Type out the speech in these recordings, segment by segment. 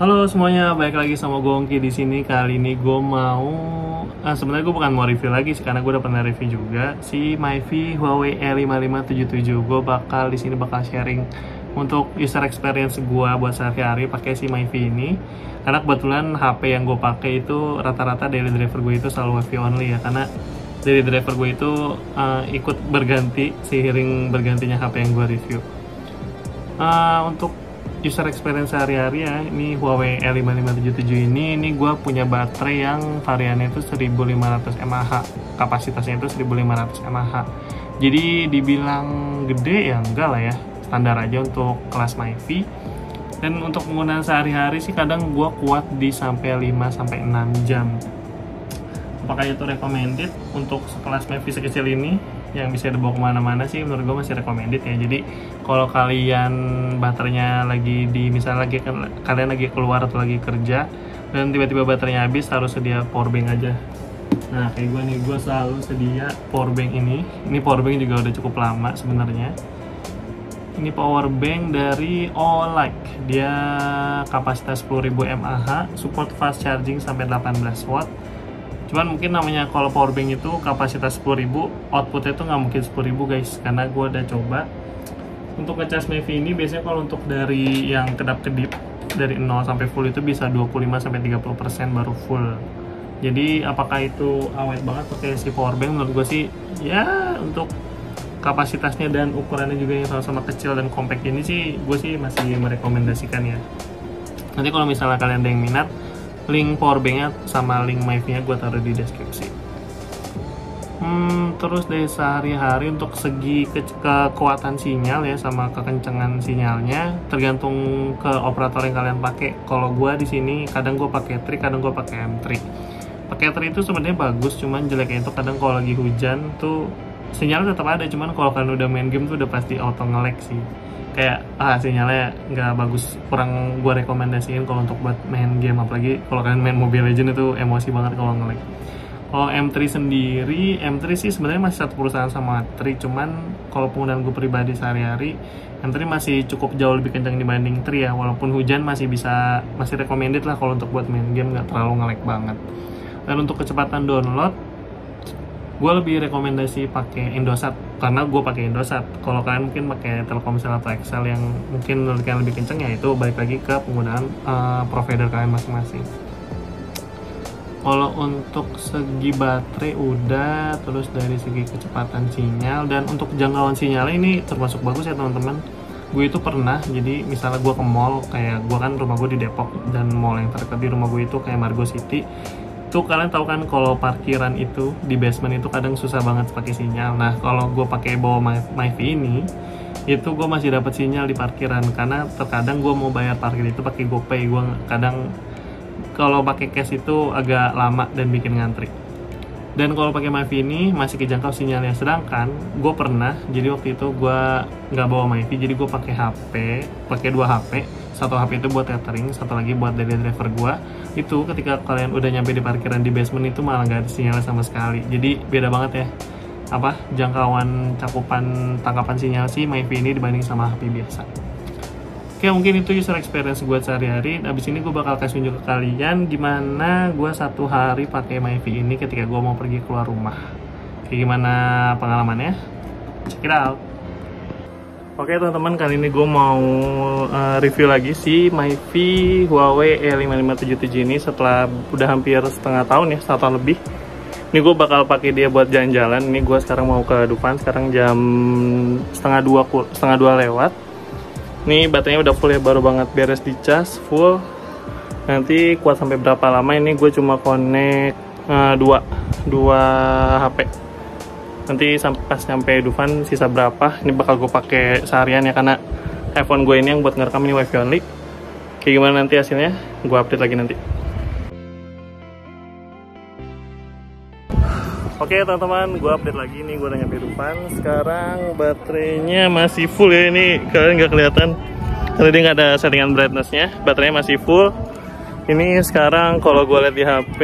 Halo semuanya, balik lagi sama gue Ongki di sini. Kali ini gue mau, sebenarnya gue bukan mau review lagi sih, karena gue udah pernah review juga si Myfi Huawei E5577. Gue bakal di sini bakal sharing untuk user experience gue buat sehari-hari pakai si Myfi ini. Karena kebetulan HP yang gue pakai itu rata-rata daily driver gue itu selalu WiFi only ya, karena daily driver gue itu ikut berganti seiring bergantinya HP yang gue review. Untuk user experience sehari-hari ya, ini Huawei E5577 ini gue punya baterai yang variannya itu 1500 mAh, kapasitasnya itu 1500 mAh. Jadi dibilang gede ya enggak lah ya, standar aja untuk kelas Myfi. Dan untuk penggunaan sehari-hari sih kadang gue kuat di sampai 5-6 jam. Apakah itu recommended untuk sekelas Myfi sekecil ini yang bisa dibawa kemana-mana sih? Menurut gue masih recommended ya. Jadi kalau kalian baterainya lagi misalnya kalian lagi keluar atau lagi kerja dan tiba-tiba baterainya habis, harus sedia powerbank aja. Nah kayak gue nih, gue selalu sedia powerbank ini powerbank juga udah cukup lama sebenarnya. Ini powerbank dari Olight, dia kapasitas 10.000 mAh, support fast charging sampai 18 watt. Cuman mungkin namanya kalau powerbank itu kapasitas 10.000, outputnya itu nggak mungkin 10.000 guys, karena gue udah coba. Untuk ngecas Myfi ini biasanya kalau untuk dari yang kedap-kedip dari 0 sampai full itu bisa 25-30% baru full. Jadi apakah itu awet banget pakai si powerbank? Menurut gue sih ya, untuk kapasitasnya dan ukurannya juga yang sama-sama kecil dan compact ini sih, gue sih masih merekomendasikan ya. Nanti kalau misalnya kalian ada yang minat, link powerbanknya sama link Myfi-nya gue taruh di deskripsi. Terus dari sehari-hari untuk segi kekuatan sinyal ya sama kekencangan sinyalnya tergantung ke operator yang kalian pakai. Kalau gue di sini kadang gue pakai Tri, kadang gue pakai M3. Pakai Tri itu sebenarnya bagus, cuman jeleknya itu kadang kalau lagi hujan tuh sinyalnya tetap ada, cuman kalau kalian udah main game tuh udah pasti auto nge-lag sih. Kayak sinyalnya nggak bagus, kurang gue rekomendasiin kalau untuk buat main game, apalagi kalau kalian main Mobile Legends itu emosi banget kalau nge-lag. Kalau M3 sendiri, M3 sih sebenarnya masih satu perusahaan sama Tri, cuman kalau penggunaan gue pribadi sehari-hari, M3 masih cukup jauh lebih kencang dibanding Tri ya. Walaupun hujan masih recommended lah kalau untuk buat main game, nggak terlalu nge-lag banget. Dan untuk kecepatan download, gue lebih rekomendasi pakai Indosat, karena gue pakai Indosat. Kalau kalian mungkin pakai Telkomsel atau XL yang mungkin menurut kalian lebih kenceng, ya itu balik lagi ke penggunaan provider kalian masing-masing. Kalau untuk segi baterai udah, terus dari segi kecepatan sinyal dan untuk jangkauan sinyalnya ini termasuk bagus ya teman-teman. Gue itu pernah, jadi misalnya gue ke mall, kayak gue kan rumah gue di Depok dan mall yang terdekat di rumah gue itu kayak Margo City. Tuh kalian tahu kan kalau parkiran itu di basement itu kadang susah banget pakai sinyal. Nah kalau gue pakai bawa Myfi ini, itu gue masih dapat sinyal di parkiran, karena terkadang gue mau bayar parkir itu pakai GoPay. Gue kadang kalau pakai cash itu agak lama dan bikin ngantri. Dan kalau pakai Myfi ini masih kejangkau sinyalnya. Sedangkan gue pernah, jadi waktu itu gue nggak bawa Myfi, jadi gue pakai dua HP. Satu HP itu buat tethering, satu lagi buat daily driver gue. Itu ketika kalian udah nyampe di parkiran di basement itu malah nggak ada sinyalnya sama sekali. Jadi beda banget ya, jangkauan cakupan tangkapan sinyal si Myfi ini dibanding sama HP biasa. Oke, mungkin itu user experience gue sehari-hari. Abis ini gue bakal kasih tunjuk ke kalian gimana gue satu hari pakai Myfi ini ketika gue mau pergi keluar rumah. Kayak gimana pengalamannya? Check it out. Oke teman-teman, kali ini gue mau review lagi si Myfi Huawei E5577 ini setelah udah hampir setengah tahun ya, 1 tahun lebih. Ini gue bakal pakai dia buat jalan-jalan. Ini gue sekarang mau ke Dufan, sekarang jam setengah dua lewat. Ini baterainya udah full ya, baru banget beres dicas full. Nanti kuat sampai berapa lama ini gue cuma connect dua HP. Nanti pas sampai Dufan sisa berapa, ini bakal gue pakai seharian ya, karena iPhone gue ini yang buat ngerekam ini WiFi only. Kayak gimana nanti hasilnya, gue update lagi nanti. Oke teman-teman, gue update lagi nih, gue udah nyampe Dufan. Sekarang baterainya masih full ya, ini kalian nggak kelihatan karena dia nggak ada settingan brightness-nya. Baterainya masih full. Ini sekarang kalau gue lihat di HP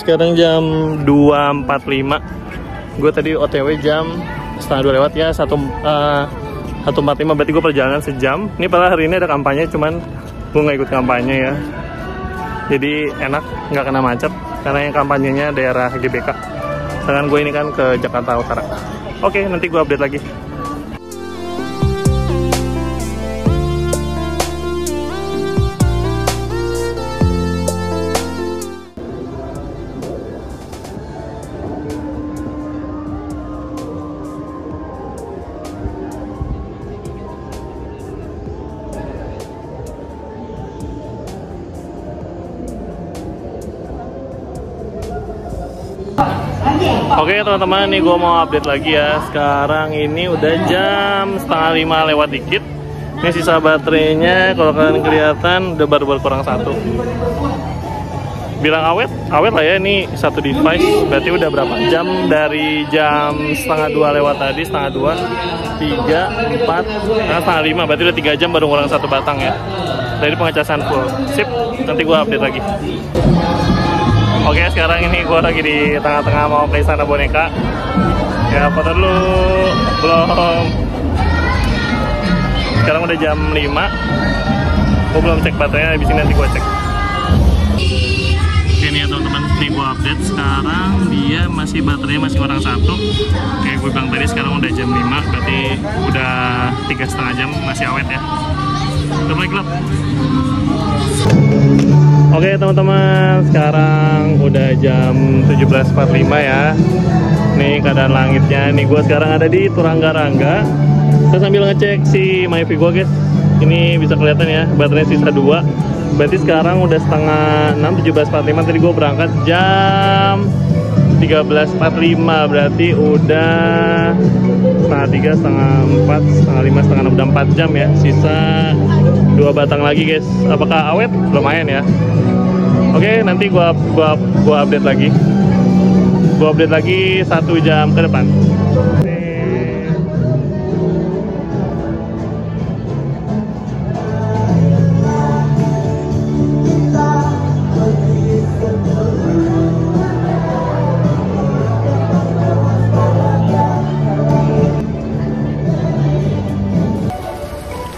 sekarang jam 2.45. Gue tadi OTW jam setengah 2 lewat ya, 1.45, berarti gue perjalanan sejam. Ini padahal hari ini ada kampanye, cuman gue nggak ikut kampanye ya, jadi enak, nggak kena macet karena yang kampanyenya daerah GBK. Sedangkan gue ini kan ke Jakarta Utara. Oke, nanti gue update lagi. Oke teman-teman, nih gue mau update lagi ya. Sekarang ini udah jam 4:30 lewat dikit. Ini sisa baterainya kalau kalian kelihatan udah baru berkurang 1. Bilang awet lah ya. Ini satu device berarti udah berapa jam, dari jam 1:30 lewat tadi, 1:30, 3, 4, setengah 5, berarti udah 3 jam baru kurang 1 batang ya dari pengecasan full. Sip, nanti gue update lagi. Oke, sekarang ini gue lagi di tengah-tengah mau ke Istana Boneka. Ya, foto dulu. Belum. Sekarang udah jam 5. Gue belum cek baterainya, habis ini nanti gue cek. Oke nih ya teman-teman, nih gue update. Sekarang dia masih baterainya masih kurang 1. Kayak gue bilang tadi, sekarang udah jam 5. Berarti udah 3,5 jam, masih awet ya. Udah mulai gelap. Oke teman-teman, sekarang udah jam 17.45 ya. Nih keadaan langitnya. Nih gue sekarang ada di Turangga-Rangga. Kita sambil ngecek si MyFi gue guys. Ini bisa kelihatan ya, baterainya sisa 2. Berarti sekarang udah setengah 6, 17.45. Tadi gue berangkat jam 13.45. Berarti udah setengah 3, setengah 4, setengah 5, setengah 6, udah 4 jam ya. Sisa 2 batang lagi guys. Apakah awet? Lumayan ya. Oke, nanti gua update lagi. Gua update lagi 1 jam ke depan.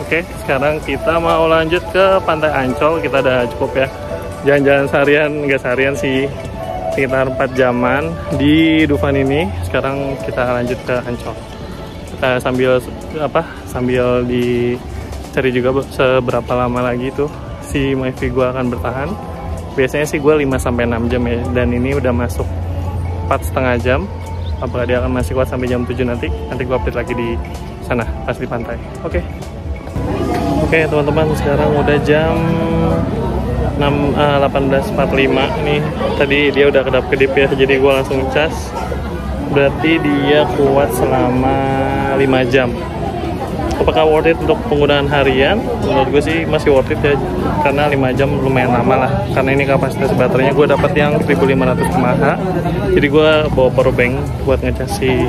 Oke, sekarang kita mau lanjut ke Pantai Ancol. Kita udah cukup ya jalan-jalan seharian, nggak seharian sih, sekitar 4 jaman di Dufan ini. Sekarang kita lanjut ke Ancol. Kita sambil dicari juga seberapa lama lagi tuh si MyFi gua akan bertahan. Biasanya sih gue 5-6 jam ya, dan ini udah masuk 4,5 jam. Apakah dia akan masih kuat sampai jam 7 nanti? Nanti gue update lagi di sana pas di pantai. Oke teman-teman, sekarang udah jam 18.45 nih. Tadi dia udah kedap-kedip ya, jadi gue langsung cas. Berarti dia kuat selama 5 jam. Apakah worth it untuk penggunaan harian? Menurut gue sih masih worth it ya, karena 5 jam lumayan lama lah. Karena ini kapasitas baterainya gue dapat yang 1500 mAh. Jadi gue bawa power bank buat ngecas si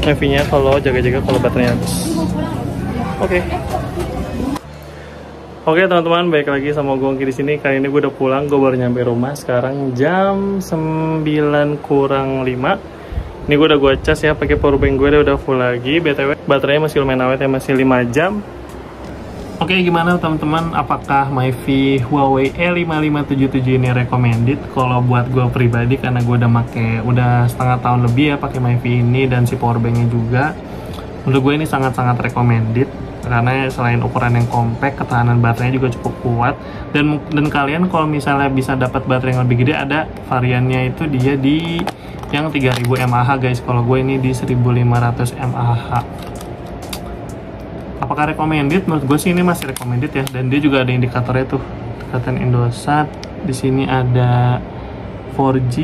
MyFi-nya kalau jaga-jaga kalau baterainya habis. Oke teman-teman, balik lagi sama gue Ongki di sini. Kali ini gue udah pulang, gue baru nyampe rumah. Sekarang jam 9:05. Ini gue udah cas ya, pakai power bank gue udah full lagi. BTW baterainya masih lumayan awet ya, masih 5 jam. Oke, gimana teman-teman? Apakah MyFi Huawei E5577 ini recommended? Kalau buat gue pribadi, karena gue udah setengah tahun lebih ya pakai MyFi ini dan si power banknya juga. Menurut gue ini sangat-sangat recommended. Karena selain ukuran yang compact, ketahanan baterainya juga cukup kuat, dan kalian kalau misalnya bisa dapat baterai yang lebih gede, ada variannya itu dia di yang 3000 mAh guys. Kalau gue ini di 1500 mAh. Apakah recommended? Menurut gue sih ini masih recommended ya, dan dia juga ada indikatornya tuh, ikatan Indosat. Di sini ada 4G,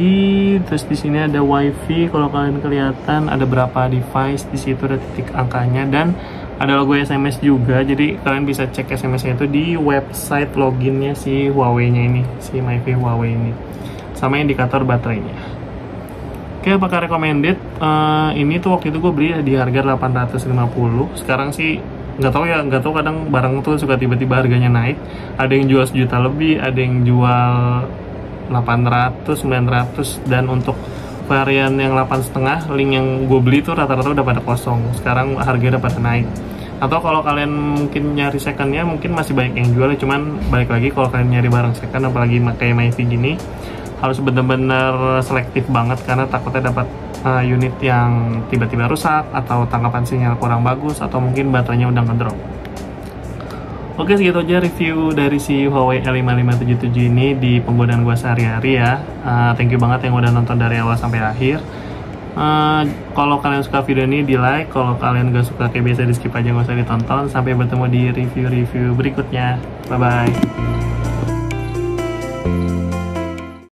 terus di sini ada WiFi. Kalau kalian kelihatan ada berapa device di situ, ada titik angkanya, dan ada logo SMS juga. Jadi kalian bisa cek SMS-nya itu di website loginnya si Huawei-nya ini, si MyFi Huawei ini, sama indikator baterainya. Oke, apakah recommended? Ini tuh waktu itu gue beli di harga 850. Sekarang sih nggak tahu kadang barang tuh suka tiba-tiba harganya naik. Ada yang jual 1 juta lebih, ada yang jual 800, 900, dan untuk varian yang 8,5, link yang gue beli tuh rata-rata udah pada kosong. Sekarang harganya udah pada naik. Atau kalau kalian mungkin nyari secondnya mungkin masih banyak yang jual, cuman balik lagi kalau kalian nyari barang second apalagi pakai MiFi gini harus bener-bener selektif banget karena takutnya dapat unit yang tiba-tiba rusak atau tangkapan sinyal kurang bagus atau mungkin baterainya udah ngedrop. Oke, segitu aja review dari si Huawei L5577 ini di penggunaan gua sehari-hari ya. Thank you banget yang udah nonton dari awal sampai akhir. Kalau kalian suka video ini di like, kalau kalian gak suka kayak biasa di skip aja, gak usah ditonton. Sampai bertemu di review-review berikutnya. Bye bye.